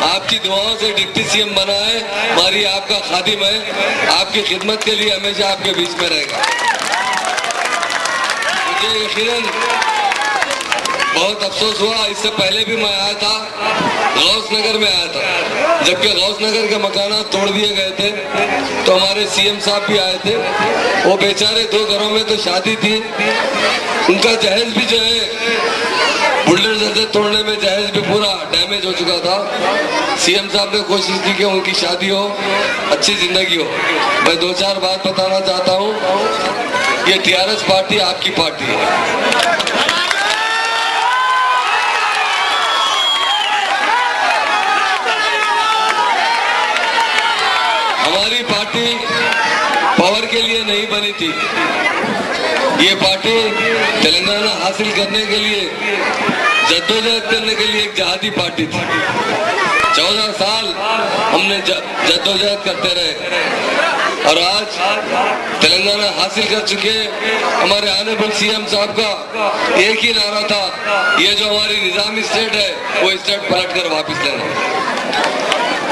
आपकी दुआओं से डिप्टी सीएम बना है, हमारी आपका खादिम है, आपकी खिदमत के लिए हमेशा आपके बीच में रहेगा। मुझे यकीनन बहुत अफसोस हुआ, इससे पहले भी मैं आया था, गौस नगर में आया था, जबकि गौस नगर के मकानात तोड़ दिए गए थे, तो हमारे सीएम साहब भी आए थे। वो बेचारे 2 घरों में तो शादी थी, उनका जहेज भी जो है बुलडोजर से तोड़ने में जहेज भी पूरा डैमेज हो चुका था। सीएम साहब ने कोशिश की कि उनकी शादी हो, अच्छी जिंदगी हो। मैं 2-4 बात बताना चाहता हूँ, ये टीआरएस पार्टी आपकी पार्टी है। हमारी पार्टी पावर के लिए नहीं बनी थी, ये पार्टी तेलंगाना हासिल करने के लिए, जद्दोजहद करने के लिए एक जहादी पार्टी थी। 14 साल हमने जद्दोजहद करते रहे और आज तेलंगाना हासिल कर चुके। हमारे आनेबल सीएम साहब का एक ही नारा था, ये जो हमारी निजामी स्टेट है वो स्टेट पलट कर वापिस लेना।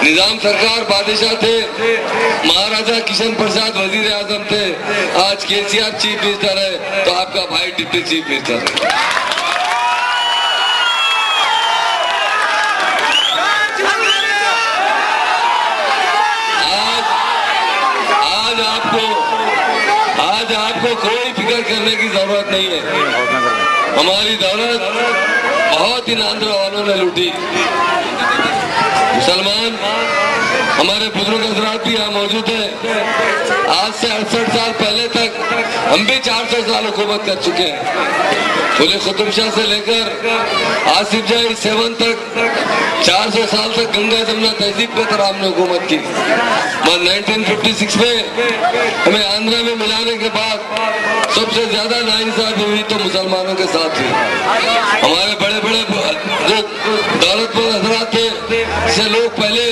निजाम सरकार बादशाह थे, महाराजा किशन प्रसाद वजीर आजम थे, आज केसीआर चीफ मिनिस्टर है, तो आपका भाई डिप्टी चीफ मिनिस्टर है। आज आपको कोई फिक्र करने की जरूरत नहीं है। हमारी दौलत बहुत इन आंध्र वालों ने लूटी। मुसलमान हमारे बुजुर्ग हजरात भी यहाँ मौजूद है। आज से 68 साल पहले तक हम भी 400 साल हुकूमत कर चुके हैं। कुली कुतुब शाह से लेकर आसिफ जाही 7 तक 400 साल तक गंगा जमुना तहजीब पे तरह हमने हुकूमत की। 1956 में हमें आंध्रा में मिलाने के बाद सबसे ज्यादा नाइंसाफी हुई तो मुसलमानों के साथ हुई। हमारे बड़े बड़े जो दौलतमंद हजरात थे, से लोग पहले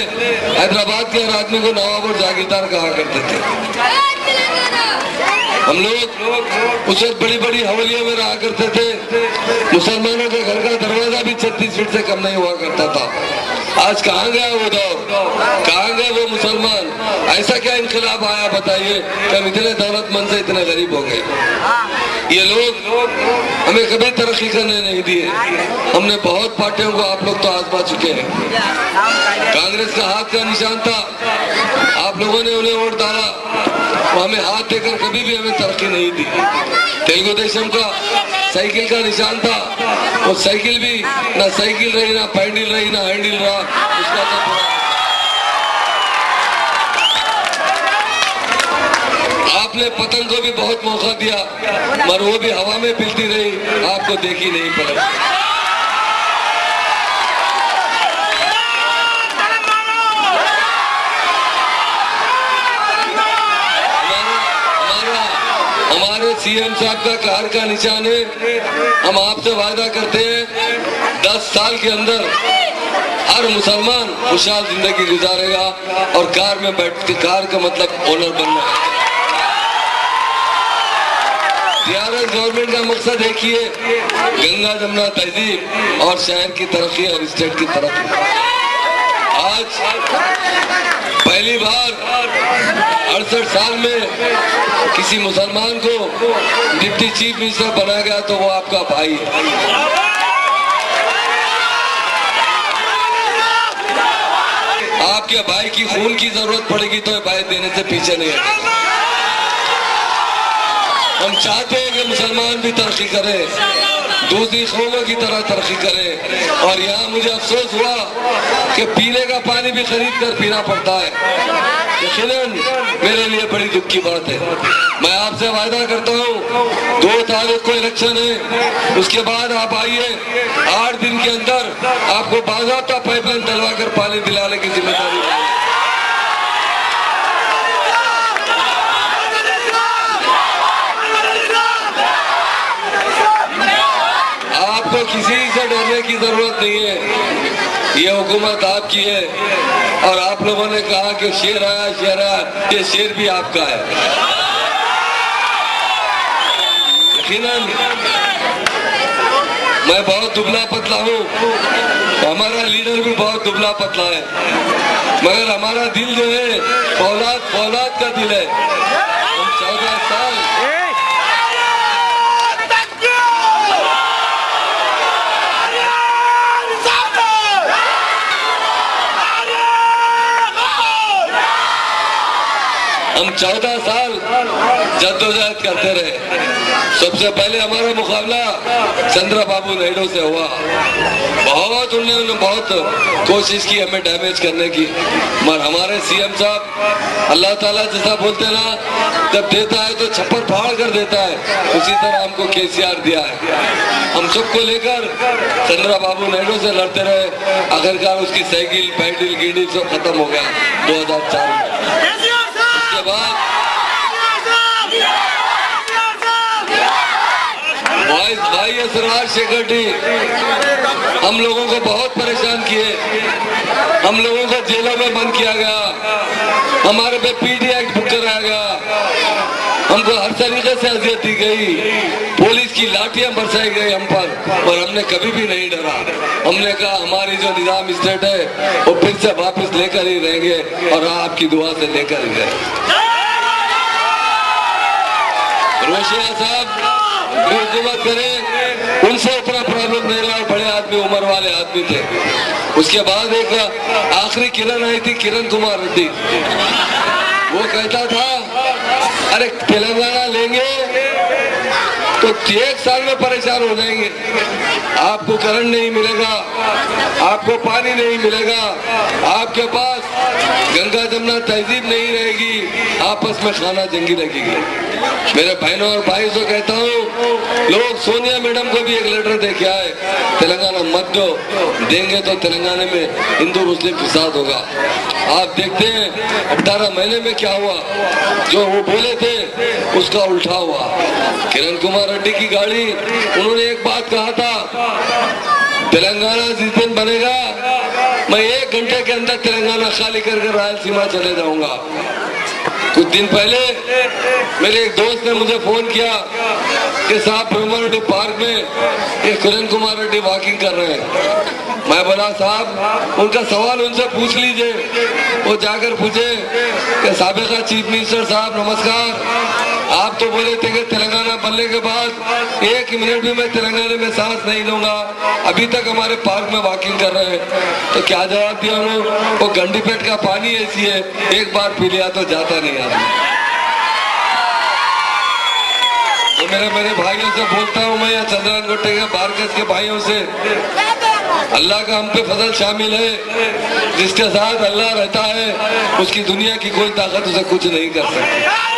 हैदराबाद के हर आदमी को नवाब और जागीरदार कहा करते थे। हम लोग उस वक्त बड़ी बड़ी हवेलियों में रहा करते थे। मुसलमानों के घर का दरवाजा भी 36 फीट से कम नहीं हुआ करता था। आज कहाँ गया वो दौर, कहाँ गए वो मुसलमान? ऐसा क्या इनकलाब आया बताइए कि हम इतने दौलतमंद से इतने गरीब हो गए? ये लोग हमें कभी तरक्की करने नहीं दिए। हमने बहुत पार्टियों को आप लोग तो आजमा चुके हैं। कांग्रेस का हाथ का निशान था, आप लोगों ने उन्हें वोट डाला, वो हमें हाथ देकर कभी भी हमें तरक्की नहीं दी। तेलुगु देशम का साइकिल का निशान था, वो साइकिल भी ना साइकिल रही, ना पैंडल रही, ना हैंडल रहा, उसका तो आपने पतंग को भी बहुत मौका दिया, मगर वो भी हवा में पिलती रही, आपको देखी नहीं पड़ी। हमारे सीएम साहब का कार का निशान है। हम आपसे वादा करते हैं 10 साल के अंदर हर मुसलमान खुशहाल जिंदगी गुजारेगा और कार में बैठ के, कार का मतलब ओनर बनना है। टीआरएस गवर्नमेंट का मकसद एक ही है, गंगा जमुना तहजीब और शहर की तरक्की और स्टेट की तरक्की। आज पहली बार 68 साल में किसी मुसलमान को डिप्टी चीफ मिनिस्टर बनाया गया तो वो आपका भाई है। आपके भाई की खून की जरूरत पड़ेगी तो भाई देने से पीछे नहीं हटेगा। हम चाहते हैं कि मुसलमान भी तरक्की करे, दूसरी कौमों की तरह तरक्की करे। और यहाँ मुझे अफसोस हुआ कि पीने का पानी भी खरीद कर पीना पड़ता है। यकीनन मेरे लिए बड़ी दुख की बात है। मैं आपसे वादा करता हूँ 2 तारीख को इलेक्शन है, उसके बाद आप आइए, 8 दिन के अंदर आपको बाज़ाब्ता पाइपलाइन डलवा कर पानी दिलाने की जिम्मेदारी है। आपको किसी से डरने की जरूरत नहीं है, ये हुकूमत आपकी है। और आप लोगों ने कहा कि शेर आया, शेर आया, ये शेर भी आपका है। यकीनन मैं बहुत दुबला पतला हूँ, हमारा लीडर भी बहुत दुबला पतला है, मगर हमारा दिल जो है फौलाद फौलाद का दिल है। हम 14 साल जद्दोजहद करते रहे। सबसे पहले हमारा मुकाबला चंद्रबाबू नायडू से हुआ। बहुत उन्होंने बहुत कोशिश की हमें डैमेज करने की, मगर हमारे सीएम साहब अल्लाह ताला जैसा बोलते ना, जब देता है तो छप्पर फाड़ कर देता है, उसी तरह हमको केसीआर दिया है। हम सबको लेकर चंद्रबाबू नायडू से लड़ते रहे, आखिरकार उसकी साइकिल पैडिल गिंडी सब खत्म हो गया 2004 में। उसके बाद भाई राज शेखर जी हम लोगों को बहुत परेशान किए, हम लोगों को जेलों में बंद किया गया, हमारे पे पीडी एक्ट बुक कराया गया, हमको हर तरीके से अजियत दी गई, पुलिस की लाठियां बरसाई गई हम पर हमने कभी भी नहीं डरा। हमने कहा हमारी जो निजाम स्टेट है वो फिर से वापस लेकर ही रहेंगे और आपकी दुआ से लेकर ही रहेंगे। रोशिया साहब हुकूमत करे, उनसे उतना प्रॉब्लम नहीं रहा, बड़े आदमी उम्र वाले आदमी थे। उसके बाद एक आखिरी किरण आई थी, किरण कुमार रेड्डी, वो कहता था अरे तेलंगाना लेंगे तो 1 साल में परेशान हो जाएंगे, आपको करंट नहीं मिलेगा, आपको पानी नहीं मिलेगा, आपके पास गंगा जमुना तहजीब नहीं रहेगी, आपस में खाना जंगी लगेगी। मेरे बहनों और भाई से कहता हूँ, लोग सोनिया मैडम को भी एक लेटर दे के आए, तेलंगाना मत दो, देंगे तो तेलंगाना में हिंदू मुस्लिम फिसाद होगा। आप देखते हैं 18 महीने में क्या हुआ, जो वो बोले थे उसका उल्टा हुआ। किरण कुमार रेड्डी की गाड़ी, उन्होंने एक बात कहा था, तेलंगाना जिस दिन बनेगा मैं 1 घंटे के अंदर तेलंगाना खाली करके रायलसीमा चले जाऊंगा। कुछ दिन पहले मेरे एक दोस्त ने मुझे फोन किया कि साहब ब्रह्मारेड्डी पार्क में ये किरण कुमार रेड्डी वॉकिंग कर रहे हैं। मैं बोला साहब उनका सवाल उनसे पूछ लीजिए। वो जाकर पूछे कि साबिका चीफ मिनिस्टर साहब नमस्कार, आप तो बोले थे कि तेलंगाना बनने के बाद 1 मिनट भी मैं तेलंगाना में सांस नहीं लूंगा, अभी तक हमारे पार्क में वॉकिंग कर रहे हैं। तो क्या जवाब दिया उन्होंने, वो गंडीपेट का पानी ऐसी है, एक बार पी लिया तो जाता नहीं आता। तो मेरे भाइयों से बोलता हूँ मैं, चंद्रन गोटे के बारकस के भाइयों से, अल्लाह का हम पे फजल शामिल है, जिसके साथ अल्लाह रहता है उसकी दुनिया की कोई ताकत उसे कुछ नहीं कर सकती।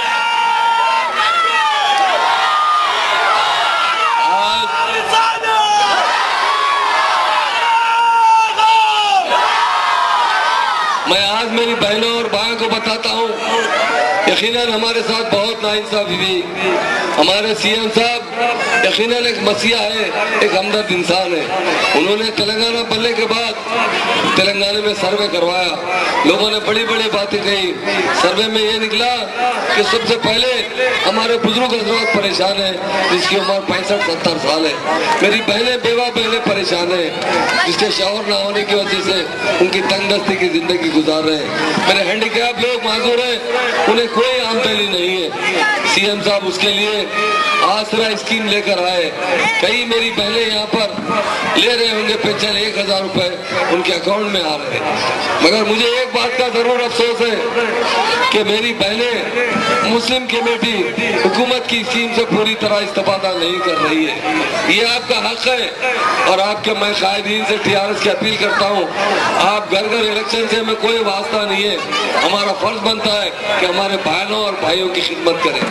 मैं आज मेरी बहनों और भाइयों को बताता हूँ, यकीनन हमारे साथ बहुत नाइंसाफी हुई। हमारे सीएम साहब यकीनन एक मसीहा है, एक हमदर्द इंसान है। उन्होंने तेलंगाना बनने के बाद तेलंगाना में सर्वे करवाया, लोगों ने बड़ी बड़ी बातें कही। सर्वे में ये निकला कि सबसे पहले हमारे बुजुर्ग हजरात परेशान है, जिसकी उम्र 65-70 साल है। मेरी बहनें बेवा बहनें परेशान है, जिसके शौहर ना होने की वजह से उनकी तंगदस्ती की जिंदगी गुजार रहे हैं। मेरे हैंडीकैप लोग माजूर हैं, उन्हें कोई आमदनी नहीं है। सीएम साहब उसके लिए आसरा स्कीम लेकर आए। कई मेरी बहनें यहाँ पर ले रहे होंगे पेंशन, 1000 रुपए उनके अकाउंट में आ रहे हैं। मगर मुझे एक बात का जरूर अफसोस है कि मेरी बहनें मुस्लिम कमेटी हुकूमत की स्कीम से पूरी तरह इस्तेफादा नहीं कर रही है। ये आपका हक है और आपके मैं कायदीन से TRS की अपील करता हूँ, आप घर घर इलेक्शन से हमें कोई वास्ता नहीं है। हमारा फर्ज बनता है कि हमारे बहनों और भाइयों की खिदमत करें,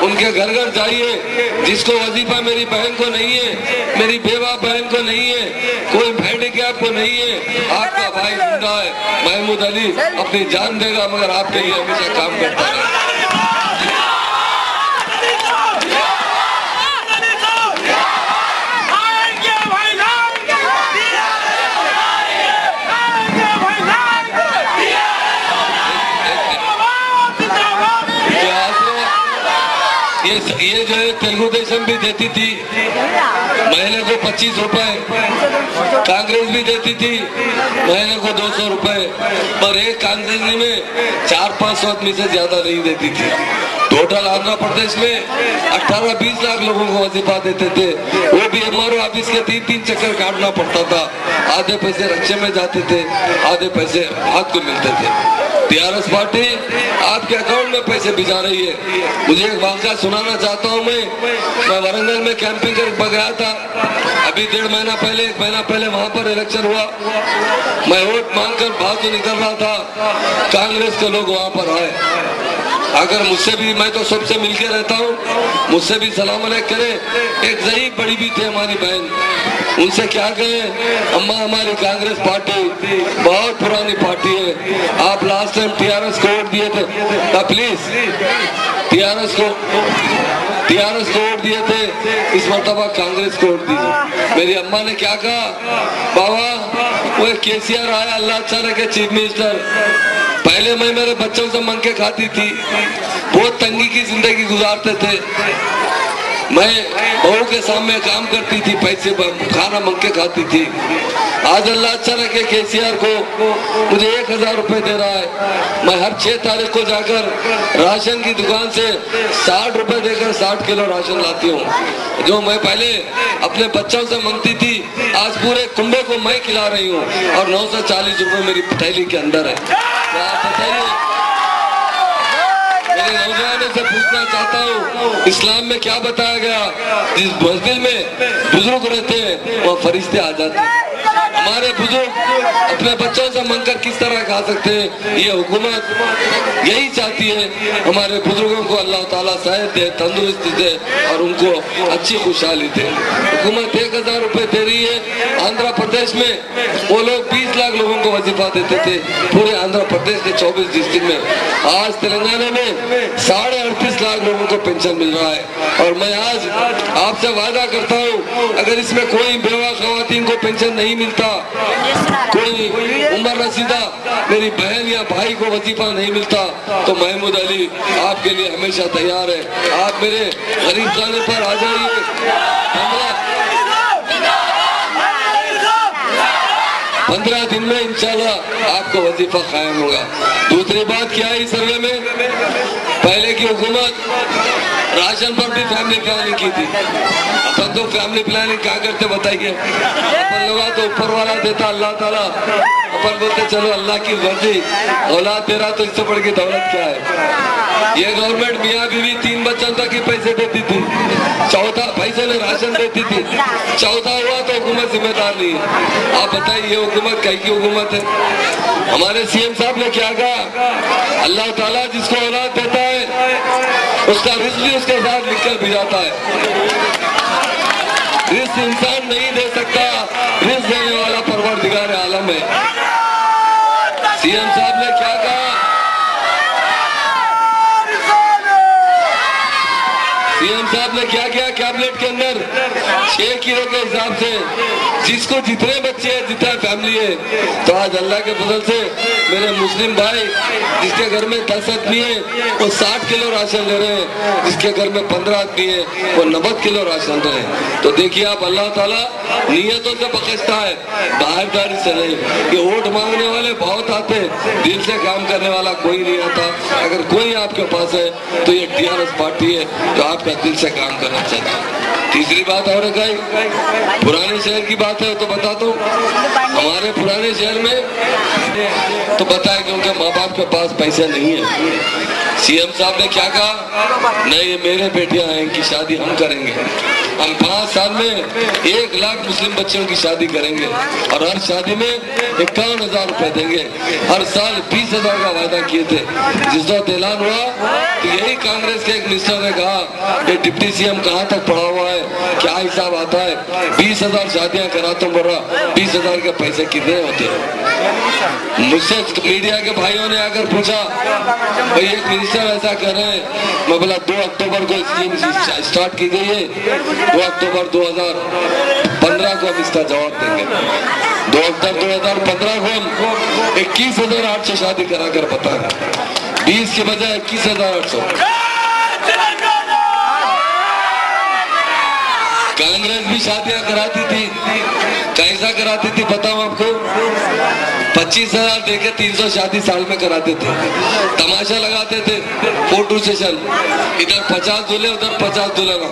उनके घर घर जाइए। जिसको वजीफा मेरी बहन को नहीं है, मेरी बेवा बहन को नहीं है, कोई हैंडीकैप को नहीं है, आपका भाई जिंदा है, महमूद अली अपनी जान देगा मगर आपके लिए हमेशा काम करता है। ये जो है तेलुगु देशम भी देती थी महीने को 25 रुपए, कांग्रेस भी देती थी महीने को 200 रुपए, पर एक कांग्रेस में 400-500 आदमी से ज्यादा नहीं देती थी। टोटल आंध्र प्रदेश में 18-20 लाख लोगों को वजीफा देते थे। वो भी एमआरओ ऑफिस के 3-3 चक्कर काटना पड़ता था। आधे पैसे रक्षे में जाते थे, आधे पैसे हाथ को मिलते थे। टीआरएस पार्टी आपके अकाउंट में पैसे भिजा रही है। मुझे एक वाक़या सुनाना चाहता हूँ। मैं वरंगल में कैंपिंग कर गया था अभी 1.5 महीना पहले, 1 महीना पहले वहां पर इलेक्शन हुआ। मैं वोट मांगकर बाहर तो निकल रहा था, कांग्रेस के लोग वहां पर आए। अगर मुझसे भी, मैं तो सबसे मिलके रहता हूँ, मुझसे भी सलाम अलैकुम करे। एक ज़ईफ बड़ी भी थी हमारी बहन, उनसे क्या कहे, अम्मा हमारी कांग्रेस पार्टी बहुत पुरानी पार्टी है, आप लास्ट टाइम टीआरएस को वोट दिए थे, प्लीज टीआरएस को वोट दिए थे, इस मरतबा कांग्रेस को वोट दीजिए। मेरी अम्मा ने क्या कहा, बाबा वो केसीआर आया, अल्लाह अच्छा रखे चीफ मिनिस्टर, पहले मैं मेरे बच्चों से मांग के खाती थी, बहुत तंगी की जिंदगी गुजारते थे। मैं बहू के सामने काम करती थी, पैसे खाना मांग के खाती थी। आज अल्लाह अच्छा रखे केसीआर को मुझे 1000 रुपए दे रहा है। मैं हर 6 तारीख को जाकर राशन की दुकान से 60 रुपए देकर 60 किलो राशन लाती हूँ। जो मैं पहले अपने बच्चों से मांगती थी, आज पूरे कुंबे को मैं खिला रही हूँ और 940 रुपए मेरी थैली के अंदर है। तो आप बताइए, मेरे नौजवानों से पूछना चाहता हूँ, इस्लाम में क्या बताया गया? जिस मंजिल में बुजुर्ग रहते हैं वहाँ फरिश्ते आ जाते हैं। हमारे बुजुर्ग अपने बच्चों से मांगकर किस तरह खा सकते हैं? ये हुकूमत यही चाहती है हमारे बुजुर्गों को अल्लाह ताला सेहत दे, तंदुरुस्ती दे और उनको अच्छी खुशहाली दे। हुकूमत 1000 रुपए दे रही है। आंध्र प्रदेश में वो लोग 20 लाख लोगों को वजीफा देते थे, पूरे आंध्र प्रदेश के 24 डिस्ट्रिक्ट में। आज तेलंगाना में 38.5 लाख लोगों को पेंशन मिल रहा है। और मैं आज आपसे वादा करता हूँ, अगर इसमें कोई बेवा खवातीन को पेंशन नहीं मिलता, कोई उम्र रसीदा मेरी बहन या भाई को वजीफा नहीं मिलता, तो महमूद अली आपके लिए हमेशा तैयार है। आप मेरे गरीब खाने पर आ जाइए। 15 दिन में इंशाल्लाह आपको वजीफा कायम होगा। दूसरी बात क्या है, इस सर्वे में पहले की हुकूमत राशन पर भी फैमिली प्लानिंग की थी। अपन तो फैमिली प्लानिंग क्या करते बताइए? अपन लोग तो ऊपर वाला देता अल्लाह ताला, अपन बोलते चलो अल्लाह की मर्जी, औलाद दे रहा तो इससे बढ़ के दौलत क्या है? ये गवर्नमेंट मियाँ बीवी 3 बच्चों तक ही पैसे देती थी, चौथा पैसे में राशन देती थी, चौथा हुआ तो हुकूमत जिम्मेदार नहीं है। आप बताइए ये हुकूमत कहीं की हुकूमत है? हमारे सीएम साहब ने क्या कहा, अल्लाह ताला जिसको औलाद देता है उसका रिस्क भी उसके साथ लिखकर भिजाता है। रिस्क इंसान नहीं दे सकता, रिस्क देने वाला परवरदिगार आलम है। सीएम साहब ने क्या कहा, सीएम साहब ने क्या किया, कैबिनेट के अंदर 6 किलो के हिसाब से जिसको जितने बच्चे हैं, जितना फैमिली है, तो आज अल्लाह के फजल से मेरे मुस्लिम भाई जिसके घर में 10 आदमी है वो 60 किलो राशन ले रहे हैं, जिसके घर में 15 आदमी है वो 90 किलो राशन ले रहे हैं। तो देखिए आप, अल्लाह ताला नियतों से बख्शता है, बाहरदारी से नहीं। ये वोट मांगने वाले बहुत आते हैं, दिल से काम करने वाला कोई नहीं आता। अगर कोई आपके पास है तो ये टीआरएस पार्टी है जो आपका दिल से काम करना चाहता है। तीसरी बात और है, पुराने शहर की बात है तो बताता हूँ। हमारे पुराने शहर में तो बताया कि उनके माँ बाप के पास पैसे नहीं है। सीएम साहब ने क्या कहा, नहीं ये मेरे बेटियां हैं, इनकी शादी हम करेंगे। हम 5 साल में 1 लाख मुस्लिम बच्चों की शादी करेंगे और हर शादी में 51,000 रुपए देंगे। हर साल 20,000 का वादा किए थे। जिस वक्त ऐलान हुआ तो यही कांग्रेस के एक मिनिस्टर ने कहा कि डिप्टी सीएम कहाँ तक पड़ा हुआ है, क्या हिसाब आता है, 20,000 शादियां कराता हूँ, बोला 20,000 के पैसे कितने होते हैं? मुझसे मीडिया के भाइयों ने आकर पूछा, भाई एक मिनिस्टर ऐसा कर रहे हैं। मैं बोला 2 अक्टूबर को स्कीम स्टार्ट की गई है, 2 अक्टूबर 2015 को हम इसका जवाब देंगे। 2 अक्टूबर 2015 को हम 21,800 शादी कराकर बताएंगे, 20 के बजाय 21,800। कांग्रेस भी शादियां कराती थी, कैसा कराती थी बताऊं आपको? 25,000 देके 300 शादी साल में कराते थे, तमाशा लगाते थे, फोटो सेशन, इधर 50 दूल्हे उधर 50 दुल्हन,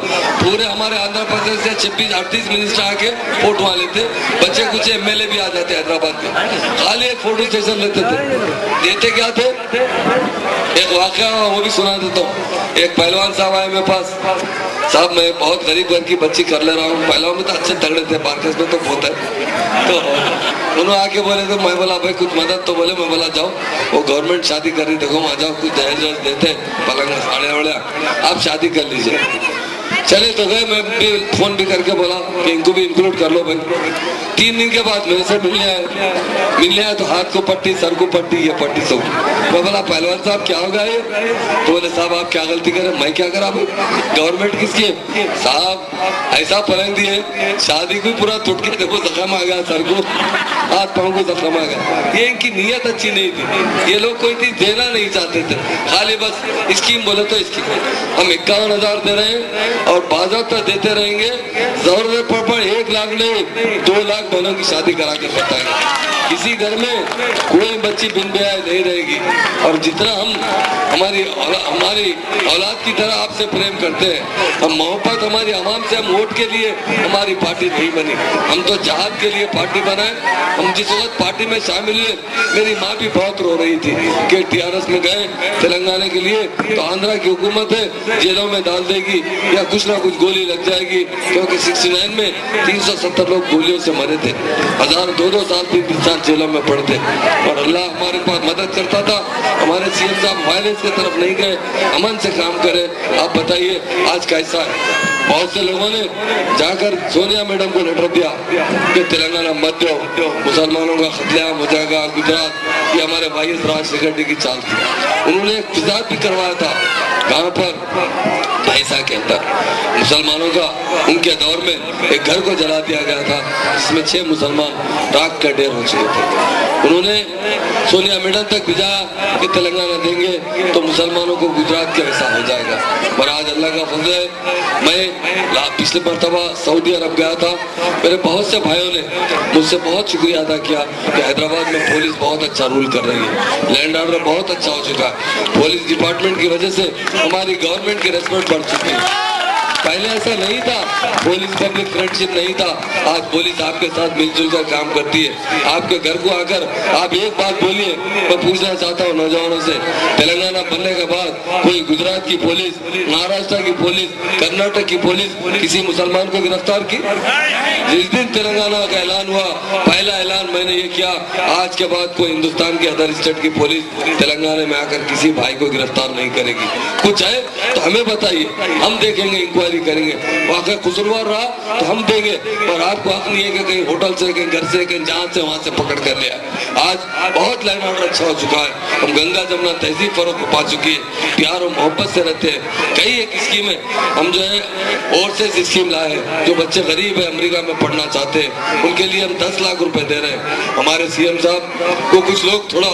पूरे हमारे आंध्र प्रदेश से 26-38 मिनिस्टर आके फोटो आ लेते, बच्चे कुछ एमएलए भी आ जाते हैदराबाद में, खाली एक फोटो सेशन लेते थे। देते क्या थे? एक वाकया वो भी सुना देता हूँ। एक पहलवान साहब आए मेरे पास, साहब मैं बहुत गरीब घर की बच्ची कर ले रहा हूँ, पहलवान में तो अच्छे तगड़े थे, बारकेस में तो बहुत है। तो उन्होंने आके बोले तो मैं बोला भाई कुछ मदद, तो बोले मैं बोला जाओ वो गवर्नमेंट शादी कर रही, देखो वहाँ जाओ, कुछ दहेज वहेज देते, पलंग साड़े वाड़े, आप शादी कर लीजिए। चले तो गए, मैं भी फोन भी करके बोला कि इनको भी इंक्लूड कर लो भाई। 3 दिन के बाद मेरे से मिलने आए तो हाथ को पट्टी, सर को पट्टी, ये पट्टी सब। मैं बोला पहलवान साहब क्या होगा ये? तो बोले साहब आप क्या गलती करें? मैं क्या करा भाई, गवर्नमेंट किसकी है साहब? ऐसा पलंग दिए, शादी को पूरा टूट के देखो जख्म आ गया, सर को हाथ पाँव को जख्म आ गया। ये इनकी नीयत अच्छी नहीं थी, ये लोग कोई चीज देना नहीं चाहते थे, खाली बस स्कीम बोले तो स्कीम। हम 51,000 दे रहे हैं और बाज़ाब्ता देते रहेंगे, जरूरत पर 1 लाख नहीं 2 लाख बहनों की शादी करा के बताएंगे। किसी घर में कोई बच्ची बिन ब्याह नहीं रहेगी। और जितना हम हमारी औलाद की तरह आपसे प्रेम करते हैं, हम मोहब्बत हमारी आवाम से, हम वोट के लिए हमारी पार्टी नहीं बनी, हम तो जहाद के लिए पार्टी बनाए। हम जिस वक्त पार्टी में शामिल हुए, मेरी माँ भी बहुत रो रही थी कि टीआरएस में गए तेलंगाना के लिए तो आंध्रा की हुकूमत है जेलों में डाल देगी या कुछ ना कुछ गोली लग जाएगी, क्योंकि 69 में 370 लोग गोलियों से मरे थे, 2-2 साल 3 साल जेलों में पड़े थे। और अल्लाह हमारे पास मदद करता था। हमारे सीएम साहब वायलेंस की तरफ नहीं गए, अमन से काम करे। आप बताइए आज कैसा है? बहुत से लोगों ने जाकर सोनिया मैडम को लेटर दिया कि तेलंगाना मत दो, मुसलमानों का कत्लेआम हो जाएगा, गुजरात, ये हमारे वाईएस राजशेखर रेड्डी की चाल थी। उन्होंने एक फिजाद भी करवाया था, कहाँ पर? पैसा के अंदर मुसलमानों का उनके दौर में एक घर को जला दिया गया था, जिसमें 6 मुसलमान राख का ढेर हो चुके थे। उन्होंने सोनिया मैडम तक भिजाया कि तेलंगाना देंगे तो मुसलमानों को गुजरात के वैसा हो जाएगा। पर आज अल्लाह का फजल है, मैं पिछले मरतबा सऊदी अरब गया था, मेरे बहुत से भाइयों ने मुझसे बहुत शुक्रिया अदा किया कि हैदराबाद में पुलिस बहुत अच्छा रूल कर रही है, लैंड ऑर्डर बहुत अच्छा हो चुका है, पुलिस डिपार्टमेंट की वजह से हमारी गवर्नमेंट की रेस्पेक्ट बढ़ चुकी है। पहले ऐसा नहीं था, पुलिस पब्लिक फ्रेंडशिप नहीं था। आज पुलिस आपके साथ मिलजुल कर काम करती है। आपके घर को आकर आप एक बात बोलिए, मैं पूछना चाहता हूँ नौजवानों से, तेलंगाना बनने के बाद कोई गुजरात की पुलिस, महाराष्ट्र की पुलिस, कर्नाटक की पुलिस किसी मुसलमान को गिरफ्तार की? जिस दिन तेलंगाना का ऐलान हुआ, पहला ऐलान मैंने ये किया, आज के बाद कोई हिंदुस्तान के अदर स्टेट की पुलिस तेलंगाना में आकर किसी भाई को गिरफ्तार नहीं करेगी। कुछ है तो हमें बताइए, हम देखेंगे, इंक्वायरी करेंगे। वाकई कसूरवार रहा तो हम देंगे, पर आपको हक नहीं है कि कहीं होटल से, कहीं घर से, कहीं जहां से वहां से पकड़ कर लिया। आज बहुत लैंड ऑर्डर अच्छा हो चुका है, हम गंगा जमुना तहजीब फरोग पा चुकी है, प्यार और मोहब्बत से रहते हैं। कई एक स्कीमें हम जो है और से स्कीम लाए हैं, जो बच्चे गरीब है अमेरिका में पढ़ना चाहते हैं, उनके लिए हम 10 लाख रुपए दे रहे हैं। हमारे सीएम साहब को कुछ लोग थोड़ा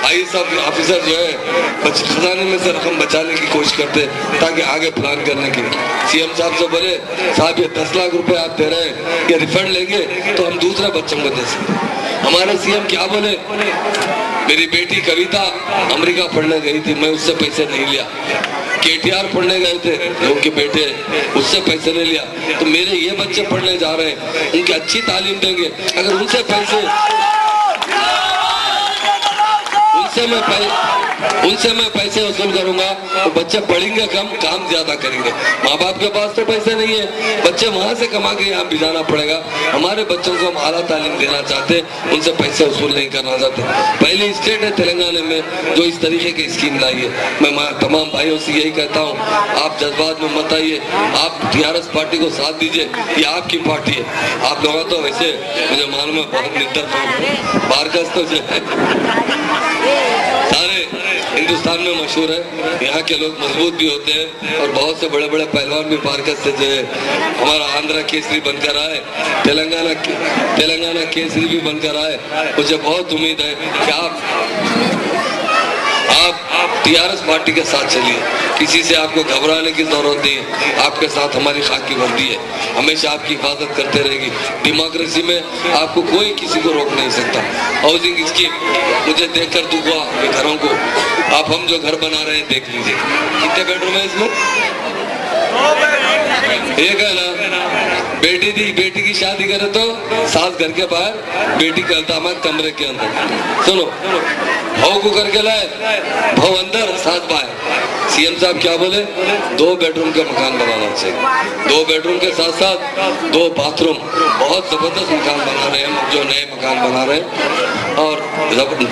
आईएएस ऑफिसर जो है खजाने में से रकम बचाने की कोशिश करते हैं ताकि आगे प्लान करने की। सीएम साहब से बोले साहब ये 10 लाख रुपए आप दे रहे हैं, ये रिफंड लेंगे तो हम दूसरे बच्चों को दे सकते। हमारे सीएम क्या बोले, मेरी बेटी कविता अमेरिका पढ़ने गई थी, मैं उससे पैसे नहीं लिया। केटीआर पढ़ने गए थे, उनके बेटे, उससे पैसे नहीं लिया। तो मेरे ये बच्चे पढ़ने जा रहे हैं, उनकी अच्छी तालीम देंगे, अगर उनसे मैं पैसे वसूल करूंगा तो बच्चे पढ़ेंगे कम, काम ज्यादा करेंगे। माँ बाप के पास तो पैसे नहीं है, बच्चे वहां से कमा के यहाँ भिजाना पड़ेगा। हमारे बच्चों को हम आला तालीम देना चाहते, उनसे पैसे वसूल नहीं करना चाहते। पहली स्टेट है तेलंगाना में जो इस तरीके की स्कीम लाई है। मैं तमाम भाइयों से यही कहता हूँ, आप जज्बात में मत आइए, आप टीआरएस पार्टी को साथ दीजिए, ये आपकी पार्टी है। आप लोगों तो वैसे मुझे मालूम है बहुत निर्दर बारकस तो जो है सारे हिंदुस्तान में मशहूर है, यहाँ के लोग मजबूत भी होते हैं और बहुत से बड़े बड़े पहलवान भी बारकस से जो है हमारा आंध्रा केसरी बनकर आए, तेलंगाना केसरी भी बनकर आए। मुझे बहुत उम्मीद है कि आप टीआरएस पार्टी के साथ चलिए, किसी से आपको घबराने की जरूरत नहीं है। आपके साथ हमारी खाकी वर्दी है, हमेशा आपकी हिफाजत करते रहेगी। डेमोक्रेसी में आपको कोई किसी को रोक नहीं सकता। हाउसिंग स्कीम मुझे देखकर दुख हुआ कि घरों को आप हम जो घर बना रहे हैं देख लीजिए, कितने बेडरूम है इसमें? एक है ना। बेटी की शादी करे तो सास घर के बाहर, बेटी का दामाद कमरे के अंदर। सुनो, भाव को करके लाए, भाव अंदर सास बाहर। सीएम साहब क्या बोले? 2 बेडरूम का मकान बनाना चाहिए। 2 बेडरूम के साथ साथ 2 बाथरूम। बहुत जबरदस्त मकान बना रहे हैं हम, जो नए मकान बना रहे हैं, और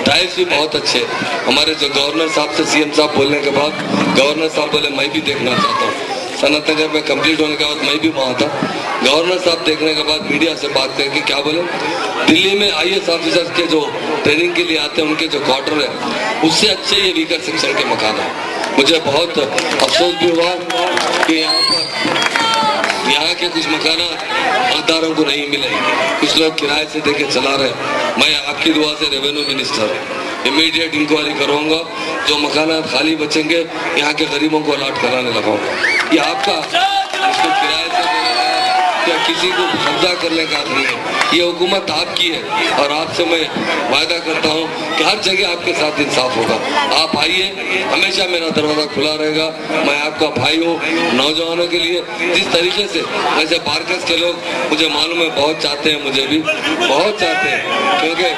टाइल्स भी बहुत अच्छे। हमारे जो गवर्नर साहब से सीएम साहब बोलने के बाद गवर्नर साहब बोले मैं भी देखना चाहता हूँ। सनत नगर में कंप्लीट होने के बाद मैं भी वहाँ था। गवर्नर साहब देखने के बाद मीडिया से बात करके क्या बोले, दिल्ली में आईएएस ऑफिसर्स के जो ट्रेनिंग के लिए आते हैं उनके जो क्वार्टर है उससे अच्छे ये वीकर सेक्शन के मकान है। मुझे बहुत अफसोस भी हुआ कि यहाँ के कुछ मकान हकदारों को नहीं मिले, कुछ लोग किराए से देके चला रहे। मैं आपकी दुआ से रेवेन्यू मिनिस्टर इमीडिएट इंक्वायरी करूँगा, जो मकान खाली बचेंगे यहाँ के गरीबों को अलाट कराने लगाऊंगा। ये आपका इसको किराए से देने का या किसी को कब्जा करने का नहीं है, ये हुकूमत आपकी है। और आपसे मैं वायदा करता हूँ कि हर जगह आपके साथ इंसाफ होगा। आप आइए, हमेशा मेरा दरवाज़ा खुला रहेगा। मैं आपका भाई हूँ। नौजवानों के लिए जिस तरीके से वैसे बारकस के लोग मुझे मालूम है बहुत चाहते हैं, मुझे भी बहुत चाहते हैं, क्योंकि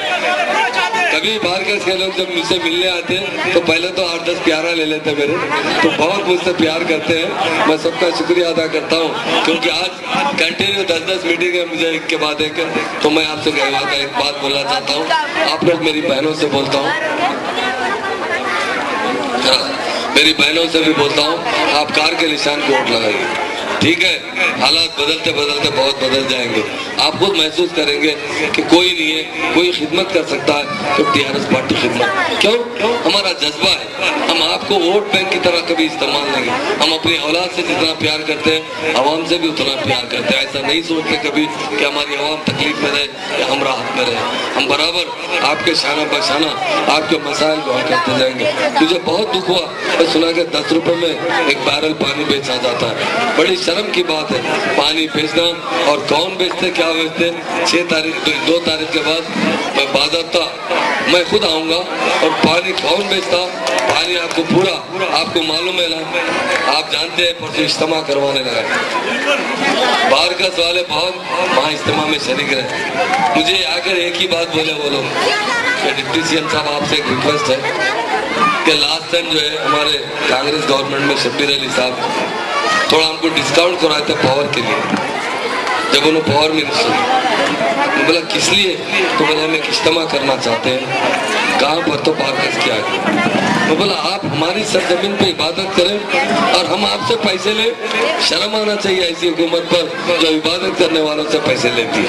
कभी बारकस के लोग जब मुझसे मिलने आते हैं तो पहले तो 8-10 प्यारा ले लेते मेरे, तो बहुत मुझसे प्यार करते हैं। मैं सबका शुक्रिया अदा करता हूँ, क्योंकि आज कंटिन्यू 10-10 मीटिंग है मुझे एक के बाद एक। तो मैं आपसे एक बात बोलना चाहता हूँ, आप लोग मेरी बहनों से बोलता हूँ, मेरी बहनों से भी बोलता हूँ, आप कार के निशान को वोट लगाइए। ठीक है, हालात बदलते बदलते बहुत बदल जाएंगे। आप खुद महसूस करेंगे कि कोई नहीं है, कोई खिदमत कर सकता है तो टीआरएस पार्टी खिदमत। क्यों? हमारा जज्बा है। हम आपको वोट बैंक की तरह कभी इस्तेमाल नहीं, हम अपनी औलाद से जितना प्यार करते हैं आवाम से भी उतना प्यार करते हैं। ऐसा नहीं सोचते कभी कि हमारी आवाम तकलीफ में रहे या हम राहत में रहे। हम बराबर आपके शाना बशाना आपके मसाइल को हल करते जाएंगे। मुझे बहुत दुख हुआ, मैं सुना कि 10 रुपए में एक बैरल पानी बेचा जाता है। बड़ी शर्म की बात है, पानी बेचना। और कौन बेचते, क्या बेचते? 6 तारीख 2 तारीख के बाद मैं बाज़ाब्ता मैं खुद आऊँगा। और पानी कौन बेचता, पानी आपको पूरा आपको मालूम है ना, आप जानते हैं। परसों इज्तिमा करवाने लगा, बारकस वाले बहुत वहाँ इज्तिमा में शरीक रहे। मुझे आकर एक ही बात बोले वो लोग कि डिप्टी सीएम साहब आपसे एक रिक्वेस्ट है कि लास्ट टाइम जो है हमारे कांग्रेस गवर्नमेंट में शब्बीर अली साहब थोड़ा हमको डिस्काउंट कराए थे पावर के लिए, जब उन्होंने पावर मिनिस्टर। बोला किस लिए? तो बोला हम एक इज्तिमा करना चाहते हैं। कहाँ पर? तो बारकस किया गया। मैं बोला आप हमारी सरजमीन पे इबादत करें और हम आपसे पैसे लें? शर्म आना चाहिए ऐसी हुकूमत पर जो इबादत करने वालों से पैसे लेती है।